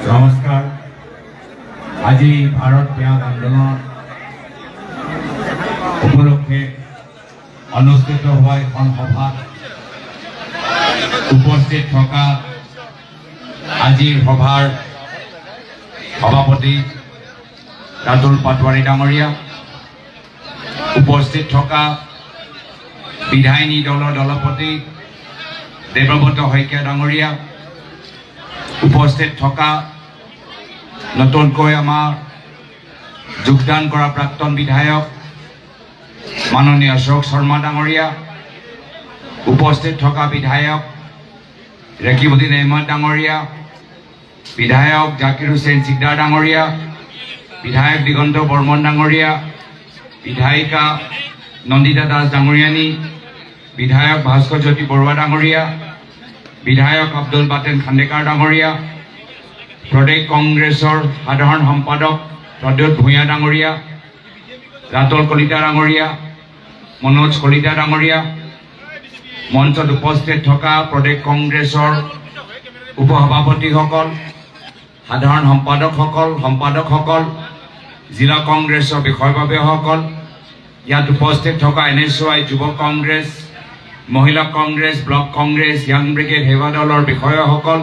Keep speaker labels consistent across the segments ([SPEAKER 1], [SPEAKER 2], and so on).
[SPEAKER 1] নমস্কাৰ। আজি ভাৰত ত্যাগ আন্দোলন উপলক্ষে অনুষ্ঠিত হোৱা এখন সভাত উপস্থিত থকা আজিৰ সভাৰ সভাপতি ৰাতুল পাটোৱাৰী ডাঙৰীয়া, উপস্থিত থকা বিধায়িনী দলৰ দলপতি দেৱব্ৰত শইকীয়া ডাঙৰীয়া, উপস্থিত থকা নতুনকৈ আমাৰ যোগদান কৰা প্ৰাক্তন বিধায়ক মাননীয় অশোক শৰ্মা ডাঙৰীয়া, উপস্থিত থকা বিধায়ক ৰেকিবুদ্দিন আহমেদ ডাঙৰীয়া, বিধায়ক জাকিৰ হুছেইন চিকদাৰ ডাঙৰীয়া, বিধায়ক দিগন্ত বৰ্মন ডাঙৰীয়া, বিধায়িকা নন্দিতা দাস ডাঙৰীয়ানী, বিধায়ক ভাস্কৰ জ্যোতি বৰুৱা ডাঙৰীয়া, বিধায়ক আব্দুল বাটেন খান্দেকাৰ ডাঙৰীয়া, প্ৰদেশ কংগ্ৰেছৰ সাধাৰণ সম্পাদক প্ৰদ্যুৎ ভূঞা ডাঙৰীয়া, ৰাতুল কলিতা ডাঙৰীয়া, মনোজ কলিতা ডাঙৰীয়া, মঞ্চত উপস্থিত থকা প্ৰদেশ কংগ্ৰেছৰ উপসভাপতিসকল, সাধাৰণ সম্পাদকসকল, জিলা কংগ্ৰেছৰ বিষয়ববীয়াসকল, ইয়াত উপস্থিত থকা NSY যুৱ কংগ্ৰেছ, মহিলা Congress, block Congress, young brigade সেৱা দলৰ বিষয়াসকল,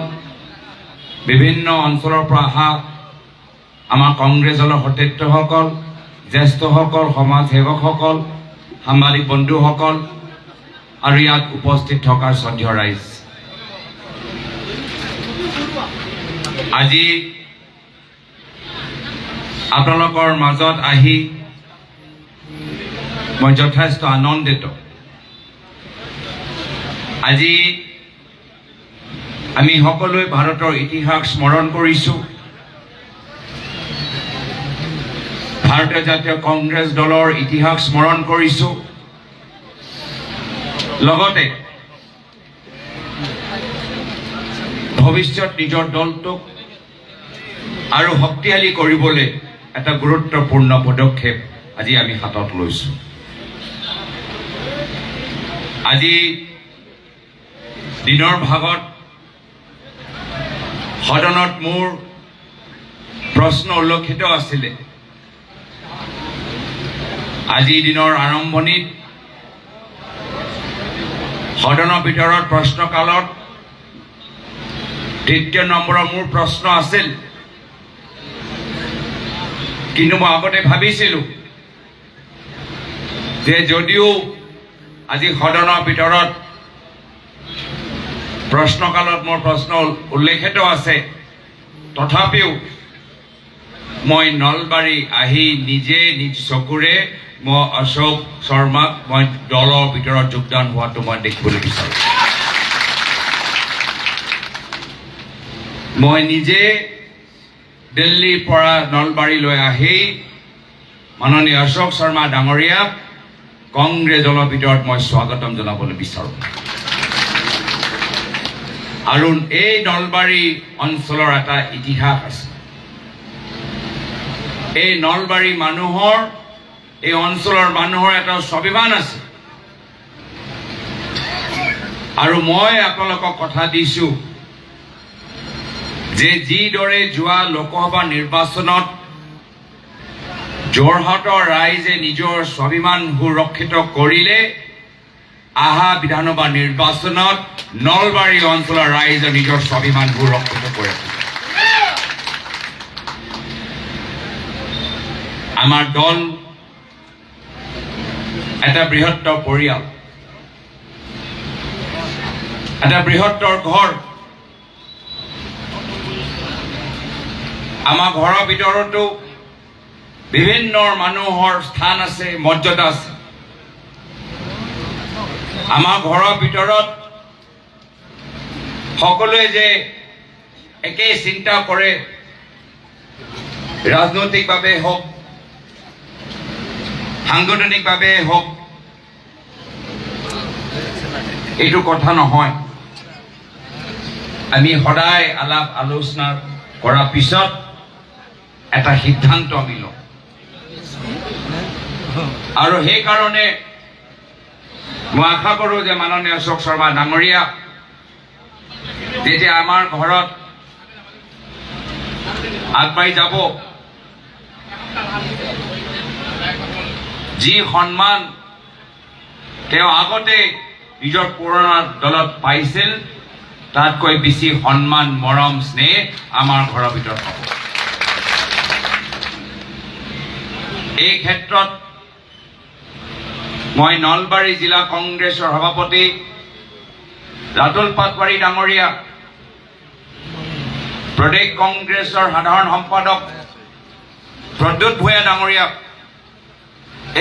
[SPEAKER 1] বিভিন্ন অঞ্চলৰ পৰা অহা আমাৰ কংগ্ৰেছ দলৰ সতীৰ্থসকল, জ্যেষ্ঠসকল, সমাজ সেৱকসকল, সাংবাদিক বন্ধুসকল আৰু ইয়াত উপস্থিত থকা শ্ৰদ্ধেয় ৰাইজ, আজি আপোনালোকৰ মাজত আহি মই যথেষ্ট আনন্দিত। আজি আমি সকলোৱে ভাৰতৰ ইতিহাস স্মৰণ কৰিছোঁ। ভাৰতীয় জাতীয় কংগ্ৰেছ দলৰ ইতিহাস স্মৰণ কৰিছোঁ। লগতে ভৱিষ্যত নিজৰ দলটোক আৰু শক্তিশালী কৰিবলৈ এটা গুৰুত্বপূৰ্ণ পদক্ষেপ আজি আমি হাতত লৈছোঁ। আজি দিনৰ ভাগত সদনত মোৰ প্ৰশ্ন উল্লেখিত আছিলে। আজি দিনৰ আৰম্ভণিত সদনৰ ভিতৰত প্ৰশ্নকালত ৩য় নম্বৰৰ মোৰ প্ৰশ্ন আছিল, কিন্তু মই আগতে ভাবিছিলোঁ যে যদিও আজি সদনৰ ভিতৰত প্ৰশ্নকালত মোৰ প্ৰশ্ন উল্লেখিত আছে, তথাপিও মই নলবাৰী আহি নিজে নিজ চকুৰে মই অশোক শৰ্মাক মই দলৰ ভিতৰত যোগদান হোৱাটো মই দেখিবলৈ বিচাৰোঁ। মই নিজে দিল্লীৰ পৰা নলবাৰীলৈ আহি মাননীয় অশোক শৰ্মা ডাঙৰীয়াক কংগ্ৰেছ দলৰ ভিতৰত মই স্বাগতম জনাবলৈ বিচাৰোঁ। আৰু এই নলবাৰী অঞ্চলৰ এটা ইতিহাস আছে। এই নলবাৰী মানুহৰ, এই অঞ্চলৰ মানুহৰ এটা স্বাভিমান আছে। আৰু মই আপোনালোকক কথা দিছোঁ যে যিদৰে যোৱা লোকসভা নিৰ্বাচনত যোৰহাটৰ ৰাইজে নিজৰ স্বাভিমান সুৰক্ষিত কৰিলে, আহা বিধানসভা নিৰ্বাচনত নলবাৰী অঞ্চলৰ ৰাইজে নিজৰ স্বাভিমান সুৰক্ষিত কৰে। আমাৰ দল এটা বৃহত্তৰ পৰিয়াল, এটা বৃহত্তৰ ঘৰ। আমাৰ ঘৰৰ ভিতৰতো বিভিন্ন মানুহৰ স্থান আছে, মৰ্যাদা আছে। আমাৰ ঘৰৰ ভিতৰত সকলোৱে যে একেই চিন্তা কৰে, ৰাজনৈতিকভাৱে হওক, সাংগঠনিকভাৱে হওক, এইটো কথা নহয়। আমি সদায় আলাপ আলোচনা কৰাৰ পিছত এটা সিদ্ধান্ত আমি লওঁ। আৰু সেইকাৰণে মই আশা কৰোঁ যে মাননীয় অশোক শৰ্মা ডাঙৰীয়া যেতিয়া আমাৰ ঘৰত আগবাঢ়ি যাব যি সন্মান তেওঁ আগতে নিজৰ পুৰণা দলত পাইছিল তাতকৈ বেছি সন্মান মৰম স্নেহ আমাৰ ঘৰৰ ভিতৰত হ'ব। এই ক্ষেত্ৰত মই নলবাৰী জিলা কংগ্ৰেছৰ সভাপতি ৰাতুল পাটৱাৰী ডাঙৰীয়া, প্ৰদেশ কংগ্ৰেছৰ সাধাৰণ সম্পাদক প্ৰদ্যুৎ ভূঞা ডাঙৰীয়া,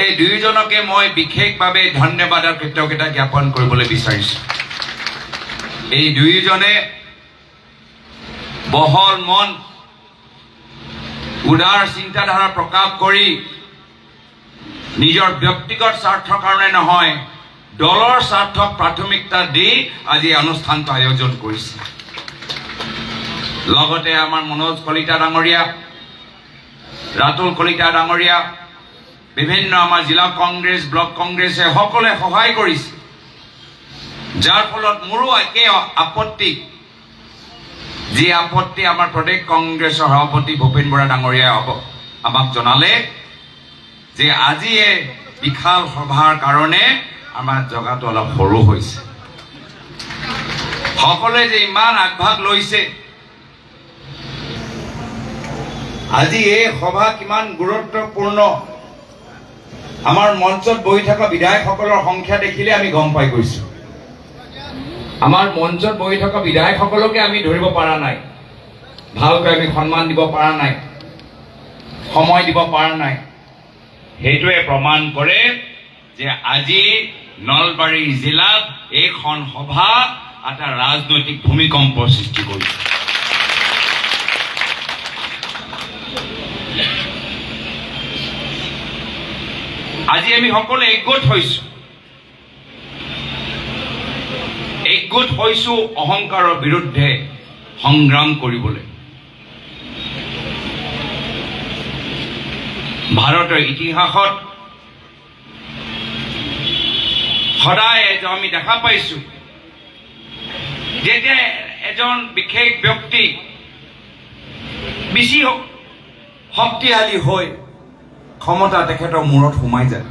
[SPEAKER 1] এই দুয়োজনকে মই বিশেষভাৱে ধন্যবাদ আৰু কৃতজ্ঞতা জ্ঞাপন কৰিবলৈ বিচাৰিছোঁ। এই দুয়োজনে বহল মন, উদাৰ চিন্তাধাৰা প্ৰকাশ কৰি নিজৰ ব্যক্তিগত স্বাৰ্থৰ কাৰণে নহয়, দলৰ স্বাৰ্থক প্ৰাথমিকতা দি আজি অনুষ্ঠানটো আয়োজন কৰিছে। লগতে আমাৰ মনোজ কলিতা ডাঙৰীয়া, ৰাতুল কলিতা ডাঙৰীয়া, বিভিন্ন আমাৰ জিলা কংগ্ৰেছ, ব্লক কংগ্ৰেছে সকলোৱে সহায় কৰিছে, যাৰ ফলত মোৰো একে আপত্তি, যি আপত্তি আমাৰ প্ৰদেশ কংগ্ৰেছৰ সভাপতি ভূপেন বৰা ডাঙৰীয়াই আমাক জনালে যে আজি এই বিশাল সভাৰ কাৰণে আমাৰ জগাটো অলপ সৰু হৈছে। সকলোৱে যে ইমান আগভাগ লৈছে, আজি এই সভা কিমান গুৰুত্বপূৰ্ণ আমাৰ মঞ্চত বহি থকা বিধায়কসকলৰ সংখ্যা দেখিলে আমি গম পাই গৈছোঁ। আমাৰ মঞ্চত বহি থকা বিধায়কসকলকে আমি ধৰিব পৰা নাই, ভালকৈ আমি সন্মান দিব পৰা নাই, সময় দিব পৰা নাই। সেইটোৱে প্ৰমাণ কৰে যে আজি নলবাৰী জিলাত এইখন সভা এটা ৰাজনৈতিক ভূমিকম্প সৃষ্টি কৰিছে। আজি আমি সকলোৱে একগোট হৈছোঁ অহংকাৰৰ বিৰুদ্ধে সংগ্ৰাম কৰিবলৈ। ভাৰতৰ ইতিহাসত সদায় আমি দেখা পাইছোঁ যেতিয়া এজন বিশেষ ব্যক্তি বেছি শক্তিশালী হৈ ক্ষমতা তেখেতৰ মূৰত সোমাই যায়,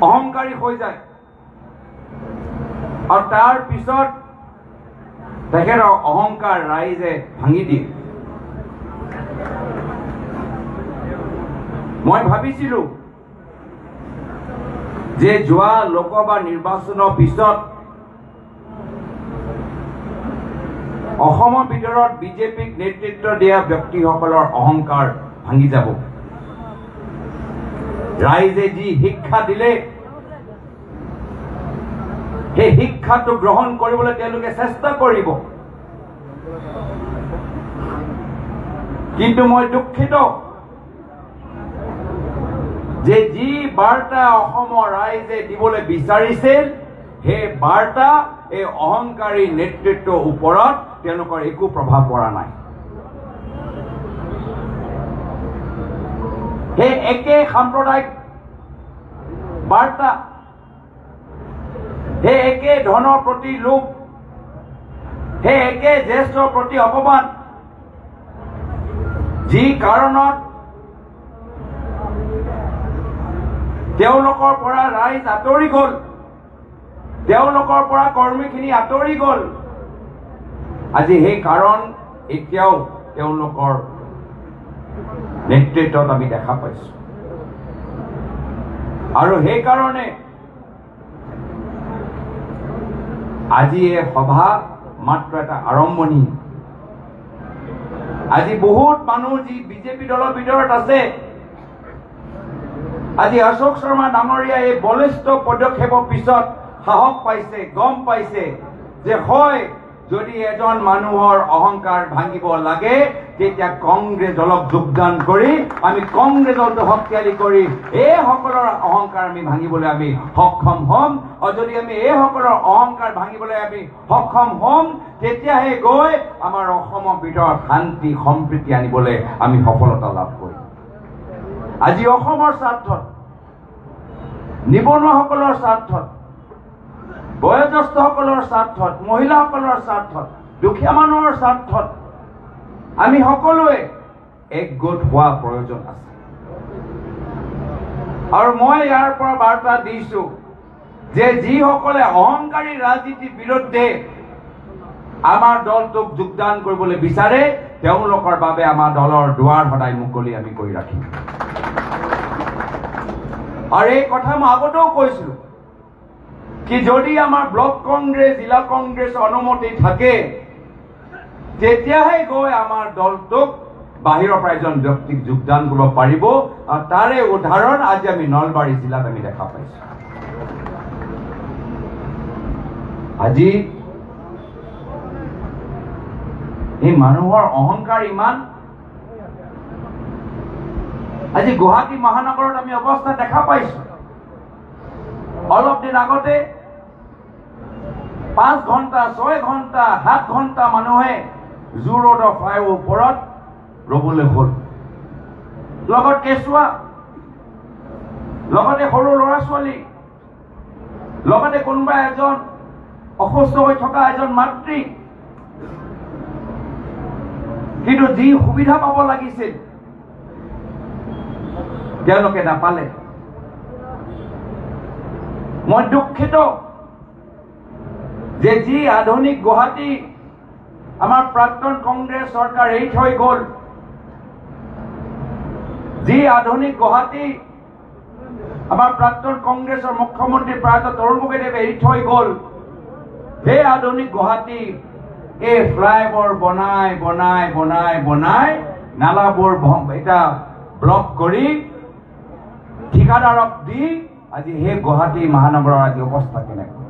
[SPEAKER 1] অহংকাৰী হৈ যায়, আৰু তাৰ পিছত তেখেতৰ অহংকাৰ ৰাইজে ভাঙি দিয়ে। মই ভাবিছিলোঁ যে যোৱা লোকসভা নিৰ্বাচনৰ পিছত অসমৰ ভিতৰত বিজেপিক নেতৃত্ব দিয়া ব্যক্তিসকলৰ অহংকাৰ ভাঙি যাব। ৰাইজে যি শিক্ষা দিলে সেই শিক্ষাটো গ্ৰহণ কৰিবলৈ তেওঁলোকে চেষ্টা কৰিব। কিন্তু মই দুঃখিত যে যি বাৰ্তা অসমৰ ৰাইজে দিবলৈ বিচাৰিছিল সেই বাৰ্তা এই অহংকাৰী নেতৃত্বৰ ওপৰত তেওঁলোকৰ একো প্ৰভাৱ পৰা নাই। সেই একে সাম্প্ৰদায়িক বাৰ্তা, সেই একে ধনৰ প্ৰতি লোভ, সেই একে জ্যেষ্ঠৰ প্ৰতি অপমান, যি কাৰণত তেওঁলোকৰ পৰা ৰাইজ আঁতৰি গ'ল, তেওঁলোকৰ পৰা কৰ্মীখিনি আঁতৰি গ'ল, আজি সেই কাৰণ এতিয়াও তেওঁলোকৰ নেতৃত্বত আমি দেখা পাইছোঁ। আৰু সেইকাৰণে আজি এই সভা মাত্ৰ এটা আৰম্ভণি। আজি বহুত মানুহ যি বিজেপি দলৰ ভিতৰত আছে, আজি অশোক শৰ্মা ডাঙৰীয়া এই বলিষ্ঠ পদক্ষেপৰ পিছত সাহস পাইছে, গম পাইছে যে হয়, যদি এজন মানুহৰ অহংকাৰ ভাঙিব লাগে তেতিয়া কংগ্ৰেছ দলক যোগদান কৰি আমি কংগ্ৰেছ দলটো শক্তিশালী কৰি এইসকলৰ অহংকাৰ আমি ভাঙিবলৈ আমি সক্ষম হ'ম। আৰু যদি আমি এইসকলৰ অহংকাৰ ভাঙিবলৈ আমি সক্ষম হ'ম তেতিয়াহে গৈ আমাৰ অসমৰ ভিতৰত শান্তি সম্প্ৰীতি আনিবলৈ আমি সফলতা লাভ কৰিম। আজি অসমৰ স্বাৰ্থত, নিবনুৱাসকলৰ স্বাৰ্থত,
[SPEAKER 2] বয়োজ্যেষ্ঠসকলৰ স্বাৰ্থত, মহিলাসকলৰ স্বাৰ্থত, দুখীয়া মানুহৰ স্বাৰ্থত আমি সকলোৱে একগোট হোৱা প্ৰয়োজন আছে। আৰু মই ইয়াৰ পৰা বাৰ্তা দিছোঁ যে যিসকলে অহংকাৰী ৰাজনীতিৰ বিৰুদ্ধে আমাৰ দলটোক যোগদান কৰিবলৈ বিচাৰে তেওঁলোকৰ বাবে আমাৰ দলৰ দুৱাৰ সদায় মুকলি আমি কৰি ৰাখিম। আৰু এই কথা মই আগতেও কৈছিলোঁ কি যদি আমাৰ ব্লক কংগ্ৰেছ, জিলা কংগ্ৰেছ অনুমতি থাকে তেতিয়াহে গৈ আমাৰ দলটোক বাহিৰৰ পৰা এজন ব্যক্তিক যোগদান কৰিব পাৰিব। আৰু তাৰে উদাহৰণ আজি আমি নলবাৰী জিলাত আমি দেখা পাইছোঁ। আজি এই মানুহৰ অহংকাৰ ইমান। আজি গুৱাহাটী মহানগৰত আমি অৱস্থা দেখা পাইছোঁ। অলপ দিন আগতে 5 ঘণ্টা, 6 ঘণ্টা, 7 ঘণ্টা মানুহে জু ৰোডৰ ফ্লাইঅভাৰৰ ওপৰত ৰ'বলৈ হ'ল। লগত কেঁচুৱা, লগতে সৰু ল'ৰা ছোৱালী, লগতে কোনোবা এজন অসুস্থ হৈ থকা এজন মাতৃ। কিন্তু যি সুবিধা পাব লাগিছিল তেওঁলোকে নাপালে। মই দুখিত যে যি আধুনিক গুৱাহাটী আমাৰ প্ৰাক্তন কংগ্ৰেছ চৰকাৰ এৰি থৈ গ'ল, যি আধুনিক গুৱাহাটী আমাৰ প্ৰাক্তন কংগ্ৰেছৰ মুখ্যমন্ত্ৰী প্ৰয়াত তৰুণ গগৈদেৱে এৰি থৈ গ'ল, সেই আধুনিক গুৱাহাটী এই ফ্লাইঅভাৰ বনাই বনাই বনাই বনাই নালাবোৰ এটা ব্লক কৰি ঠিকাদাৰক দি আজি সেই গুৱাহাটী মহানগৰৰ আজি অৱস্থা কেনেকুৱা।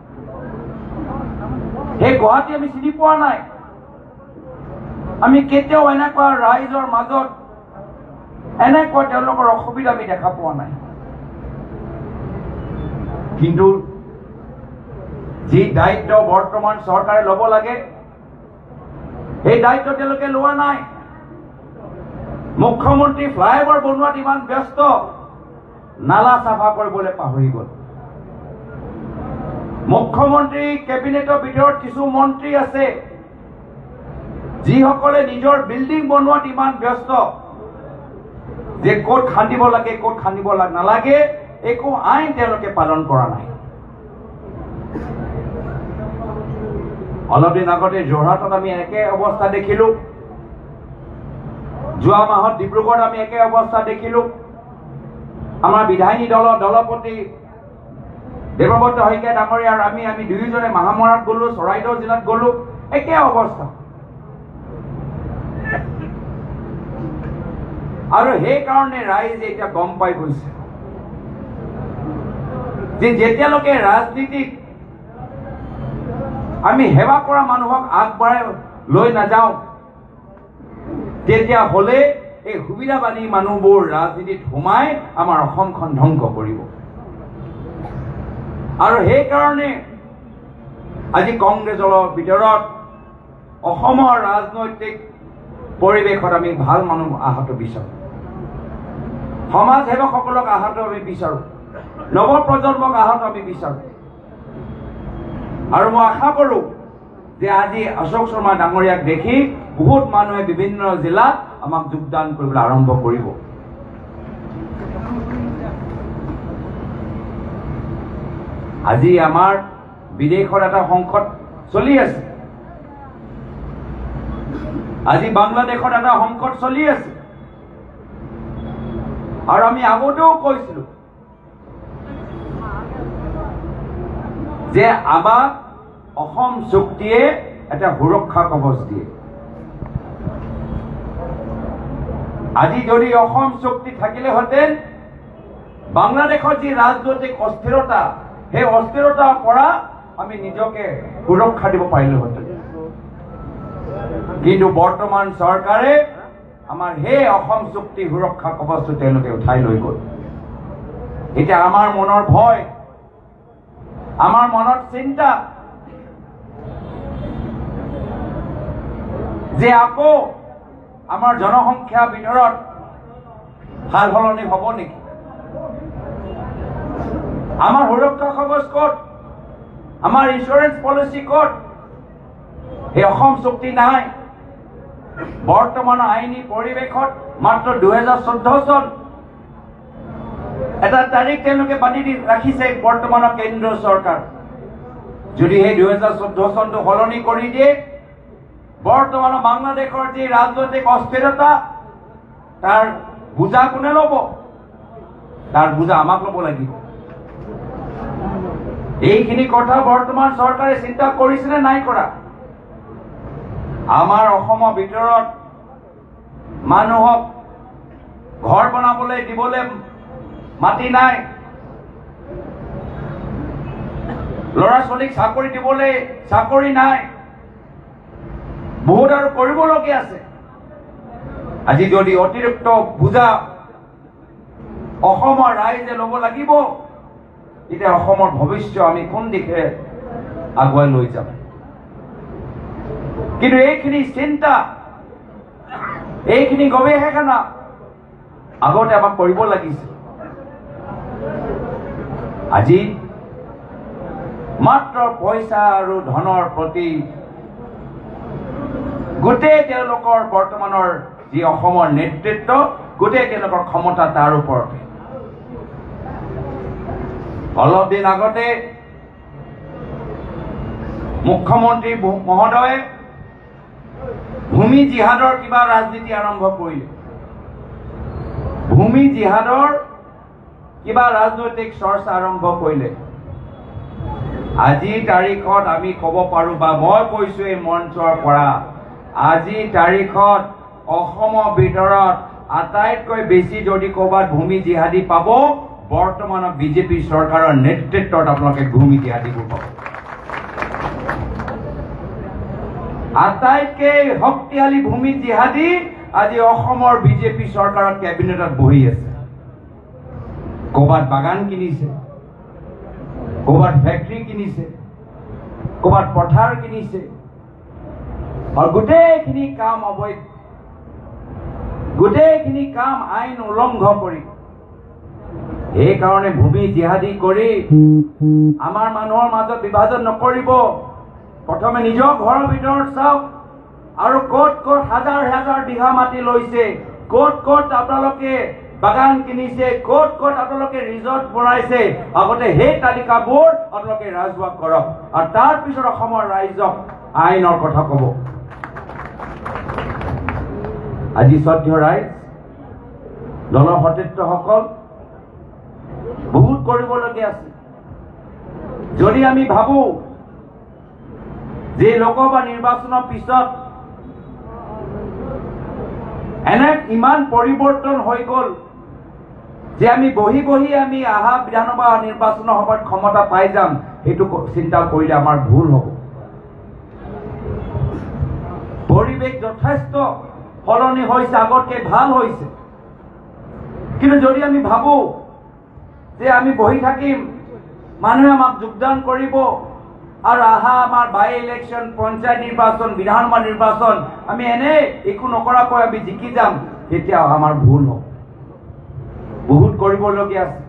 [SPEAKER 2] সেই গুৱাহাটী আমি চিনি পোৱা নাই। আমি কেতিয়াও এনেকুৱা ৰাইজৰ মাজত এনেকুৱা তেওঁলোকৰ অসুবিধা আমি দেখা পোৱা নাই। কিন্তু যি দায়িত্ব বৰ্তমান চৰকাৰে ল'ব লাগে সেই দায়িত্ব তেওঁলোকে লোৱা নাই। মুখ্যমন্ত্ৰী ফ্লাইঅভাৰ বনোৱাত ইমান ব্যস্ত, নালা চাফা কৰিবলৈ পাহৰি গ'ল। মুখ্যমন্ত্ৰী কেবিনেটৰ ভিতৰত কিছু মন্ত্ৰী আছে যিসকলে নিজৰ বিল্ডিং বনোৱাত ইমান ব্যস্ত যে ক'ত খান্দিব লাগে, ক'ত খান্দিব নালাগে একো আইন তেওঁলোকে পালন কৰা নাই। অলপ দিন আগতে যোৰহাটত আমি একে অৱস্থা দেখিলোঁ। যোৱা মাহত ডিব্ৰুগড়ত আমি একে অৱস্থা দেখিলোঁ। আমাৰ বিধায়িনী দলৰ দলপতি দেৱব্ৰত শইকীয়া ডাঙৰীয়া আৰু আমি দুয়োজনে মাহামৰাত গ'লো, চৰাইদেউ জিলাত গ'লো, একে অৱস্থা। আৰু সেইকাৰণে ৰাইজে এতিয়া গম পাই গৈছে যে যেতিয়ালৈকে ৰাজনীতিক আমি সেৱা কৰা মানুহক আগবঢ়াই লৈ নাযাওঁ তেতিয়া হ'লে এই সুবিধাবাদী মানুহবোৰ ৰাজনীতিত সোমাই আমাৰ অসমখন ধ্বংস কৰিব। আৰু সেইকাৰণে আজি কংগ্ৰেছৰ ভিতৰত অসমৰ ৰাজনৈতিক পৰিৱেশত আমি ভাল মানুহ অহাটো বিচাৰোঁ, সমাজ সেৱকসকলক অহাটো আমি বিচাৰোঁ, নৱপ্ৰজন্মক অহাটো আমি বিচাৰোঁ। আৰু মই আশা কৰোঁ যে আজি অশোক শৰ্মা ডাঙৰীয়াক দেখি বহুত মানুহে বিভিন্ন জিলাত আমাক যোগদান কৰিবলৈ আৰম্ভ কৰিব। আজি আমাৰ বিদেশত এটা সংকট চলি আছে, আজি বাংলাদেশত এটা সংকট চলি আছে। আৰু আমি আগতেও কৈছিলোঁ যে আমাক অসম চুক্তিয়ে এটা সুৰক্ষা কৱচ দিয়ে। আজি যদি অসম চুক্তি থাকিলেহেঁতেন বাংলাদেশৰ যি ৰাজনৈতিক অস্থিৰতা সেই অস্থিৰতাৰ পৰা আমি নিজকে সুৰক্ষা দিব পাৰিলোহেঁতেন। কিন্তু বৰ্তমান চৰকাৰে আমাৰ সেই অসম চুক্তি সুৰক্ষা কৱচটো তেওঁলোকে উঠাই লৈ গ'ল। এতিয়া আমাৰ মনৰ ভয়, আমাৰ মনত চিন্তা যে আকৌ আমাৰ জনসংখ্যাৰ ভিতৰত সাল সলনি হ'ব নেকি? আমাৰ সুৰক্ষা কৱচ ক'ত? আমাৰ ইঞ্চুৰেঞ্চ পলিচি ক'ত? এই অসম চুক্তি নাই। বৰ্তমানৰ আইনী পৰিৱেশত মাত্ৰ 2014 চন এটা তাৰিখ তেওঁলোকে বান্ধি ৰাখিছে বৰ্তমানৰ কেন্দ্ৰীয় চৰকাৰ। যদি সেই 2014 চনটো সলনি কৰি দিয়ে, বৰ্তমানৰ বাংলাদেশৰ যি ৰাজনৈতিক অস্থিৰতা তাৰ বুজা কোনে ল'ব? তাৰ বুজা আমাক ল'ব লাগিব। এইখিনি কথা বৰ্তমান চৰকাৰে চিন্তা কৰিছেনে নাই কৰা? আমাৰ অসমৰ ভিতৰত মানুহক ঘৰ বনাবলৈ দিবলৈ মাটি নাই, ল'ৰা ছোৱালীক চাকৰি দিবলৈ চাকৰি নাই, বহুত আৰু কৰিবলগীয়া আছে। আজি যদি অতিৰিক্ত বুজা অসমৰ ৰাইজে ল'ব লাগিব, তেতিয়া অসমৰ ভৱিষ্যত আমি কোন দিশে আগুৱাই লৈ যাম? কিন্তু এইখিনি চিন্তা, এইখিনি গৱেষণা আগতে আমাক কৰিব লাগিছিল। আজি মাত্ৰ পইচা আৰু ধনৰ প্ৰতি গোটেই তেওঁলোকৰ বৰ্তমানৰ যি অসমৰ নেতৃত্ব, গোটেই তেওঁলোকৰ ক্ষমতা তাৰ ওপৰতে। অলপ দিন আগতে মুখ্যমন্ত্ৰী মহোদয়ে ভূমি জিহাদৰ কিবা ৰাজনীতি আৰম্ভ কৰিলে। ভূমি জিহাদৰ কিবা ৰাজনৈতিক চৰ্চা আৰম্ভ কৰিলে। আজিৰ তাৰিখত আমি ক'ব পাৰোঁ, বা মই কৈছোঁ এই মঞ্চৰ পৰা, আজিৰ তাৰিখত অসমৰ ভিতৰত আটাইতকৈ বেছি যদি ক'ৰবাত ভূমি জিহাদী পাব, বৰ্তমানৰ বিজেপি চৰকাৰৰ নেতৃত্বত আপোনালোকে ভূমি জিহাদীবোৰ পাব। আটাইতকৈ শক্তিশালী ভূমি জিহাদী আজি অসমৰ বিজেপি চৰকাৰৰ কেবিনেটত বহি আছে। ক'ৰবাত বাগান কিনিছে, ক'ৰবাত ফেক্টৰী কিনিছে, ক'ৰবাত পথাৰ কিনিছে, আৰু গোটেইখিনি কাম অবৈধ, গোটেইখিনি কাম আইন উলংঘ কৰি, সেইকাৰণে ভূমি জিহাদী কৰি আমাৰ মানুহৰ মাজত বিভাজন নকৰিব। প্ৰথমে নিজৰ ঘৰৰ ভিতৰত চাওক, আৰু ক'ত ক'ত হাজাৰ হাজাৰ বিঘা মাটি লৈছে, ক'ত ক'ত আপোনালোকে বাগান কিনিছে, ক'ত ক'ত আপোনালোকে ৰিজৰ্ট বনাইছে, আগতে সেই তালিকাবোৰ আপোনালোকে ৰাজহুৱা কৰক, আৰু তাৰ পিছত অসমৰ ৰাইজক আইনৰ কথা ক'ব। আজি শ্ৰদ্ধেয় ৰাইজ, দলৰ সতীৰ্থসকল, বহুত কৰিবলগীয়া আছে। যদি আমি ভাবো যে লোকসভা নিৰ্বাচনৰ পিছত এনে ইমান পৰিৱৰ্তন হৈ গ'ল যে আমি বহি বহি আমি অহা বিধানসভা নিৰ্বাচনৰ সময়ত ক্ষমতা পাই যাম, সেইটো চিন্তা কৰিলে আমাৰ ভুল হ'ব। পৰিৱেশ যথেষ্ট সলনি হৈছে, আগতকৈ ভাল হৈছে। কিন্তু যদি আমি ভাবো যে আমি বহি থাকিম, মানুহে আমাক যোগদান কৰিব, আৰু আহা আমাৰ বাই ইলেকশ্যন, পঞ্চায়ত নিৰ্বাচন, বিধানসভা নিৰ্বাচন আমি এনে একো নকৰাকৈ আমি জিকি যাম, তেতিয়া আমাৰ ভুল হ'ব। বহুত কৰিবলগীয়া আছে।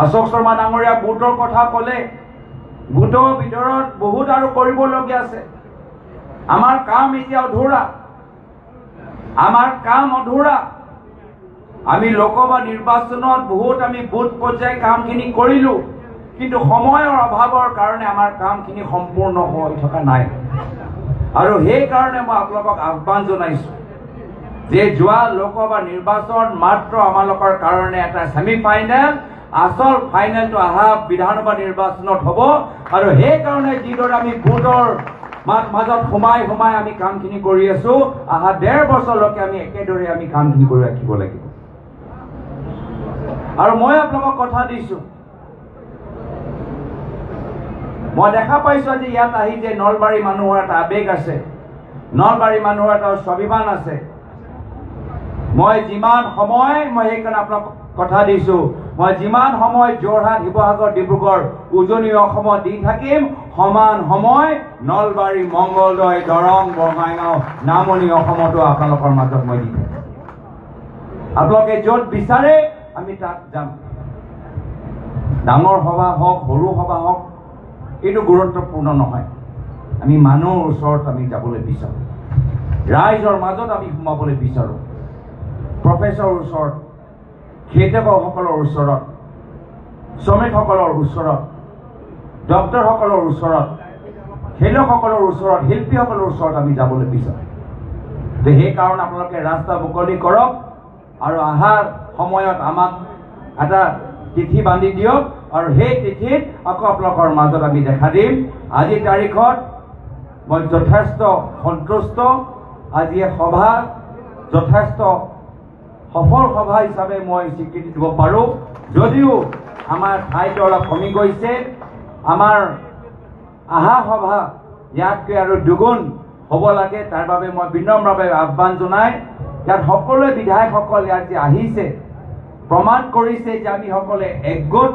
[SPEAKER 2] অশোক শৰ্মা ডাঙৰীয়া গোটৰ কথা ক'লে, গোটৰ ভিতৰত বহুত আৰু কৰিবলগীয়া আছে। আমাৰ কাম এতিয়া অধুৰা, আমাৰ কাম অধুৰা। আমি লোকসভা নিৰ্বাচনত বহুত আমি বুথ পৰ্যায় কামখিনি কৰিলোঁ, কিন্তু সময়ৰ অভাৱৰ কাৰণে আমাৰ কামখিনি সম্পূৰ্ণ হৈ থকা নাই। আৰু সেইকাৰণে মই আপোনালোকক আহ্বান জনাইছোঁ যে যোৱা লোকসভা নিৰ্বাচন মাত্ৰ আমালোকৰ কাৰণে এটা ছেমি ফাইনেল, আচল ফাইনেলটো অহা বিধানসভা নিৰ্বাচনত হ'ব। আৰু সেইকাৰণে যিদৰে আমি ভোটৰ মাজত সোমাই সোমাই আমি কামখিনি কৰি আছো, অহা 1.5 বছৰলৈকে আমি একেদৰে আমি কামখিনি কৰি ৰাখিব লাগিব। আৰু মই আপোনালোকক কথা দিছোঁ, মই দেখা পাইছোঁ আজি ইয়াত আহি যে নলবাৰী মানুহৰ এটা আৱেগ আছে, নলবাৰী মানুহৰ এটা স্বাভিমান আছে। মই যিমান সময়, মই সেইকাৰণে আপোনাক কথা দিছোঁ, মই যিমান সময় যোৰহাট, শিৱসাগৰ, ডিব্ৰুগড়, উজনি অসমত দি থাকিম, সমান সময় নলবাৰী, মংগলদৈ, দৰং, বঙাইগাঁও, নামনি অসমতো আপোনালোকৰ মাজত মই দি থাকিম। আপোনালোকে য'ত বিচাৰে আমি তাত যাম। ডাঙৰ সভা হওক সৰু সভা হওক এইটো গুৰুত্বপূৰ্ণ নহয় আমি মানুহৰ ওচৰত আমি যাবলৈ বিচাৰোঁ ৰাইজৰ মাজত আমি সোমাবলৈ বিচাৰোঁ প্ৰফেচৰৰ ওচৰত খেতিয়কসকলৰ ওচৰত শ্ৰমিকসকলৰ ওচৰত ডক্টৰসকলৰ ওচৰত খেলুৱৈসকলৰ ওচৰত শিল্পীসকলৰ ওচৰত আমি যাবলৈ বিচাৰোঁ তো সেইকাৰণে আপোনালোকে ৰাস্তা মুকলি কৰক আৰু অহাৰ সময়ত আমাক এটা তিথি বান্ধি দিয়ক আৰু সেই তিথিত আকৌ আপোনালোকৰ মাজত আমি দেখা দিম আজিৰ তাৰিখত মই যথেষ্ট সন্তুষ্ট আজি এই সভা যথেষ্ট সফল সভা হিচাপে মই স্বীকৃতি দিব পাৰোঁ যদিও আমাৰ ঠাইটো অলপ কমি গৈছে আমাৰ আহা সভা ইয়াতকৈ আৰু দুগুণ হ'ব লাগে তাৰ বাবে মই বিনম্ৰভাৱে আহ্বান জনাই ইয়াত সকলোৱে বিধায়কসকল ইয়াত যে আহিছে প্ৰমাণ কৰিছে যে আমি সকলোৱে একগোট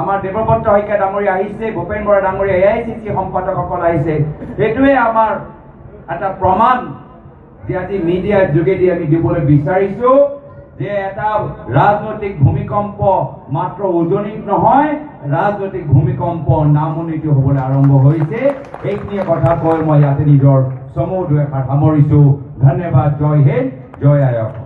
[SPEAKER 2] আমাৰ দেৱব্ৰত শইকীয়া ডাঙৰীয়া আহিছে ভূপেন বৰা ডাঙৰীয়া AICC সম্পাদকসকল আহিছে সেইটোৱে আমাৰ এটা প্ৰমাণ যে আজি মিডিয়াৰ যোগেদি আমি দিবলৈ বিচাৰিছোঁ যে এটা ৰাজনৈতিক ভূমিকম্প মাত্ৰ উজনিত নহয় ৰাজনৈতিক ভূমিকম্প নামনিতো হ'বলৈ আৰম্ভ হৈছে এইখিনি কথা কৈ মই ইয়াতে নিজৰ চমু দুএষাৰ সামৰিছোঁ ধন্যবাদ জয় হিন্দ জয় আয়ক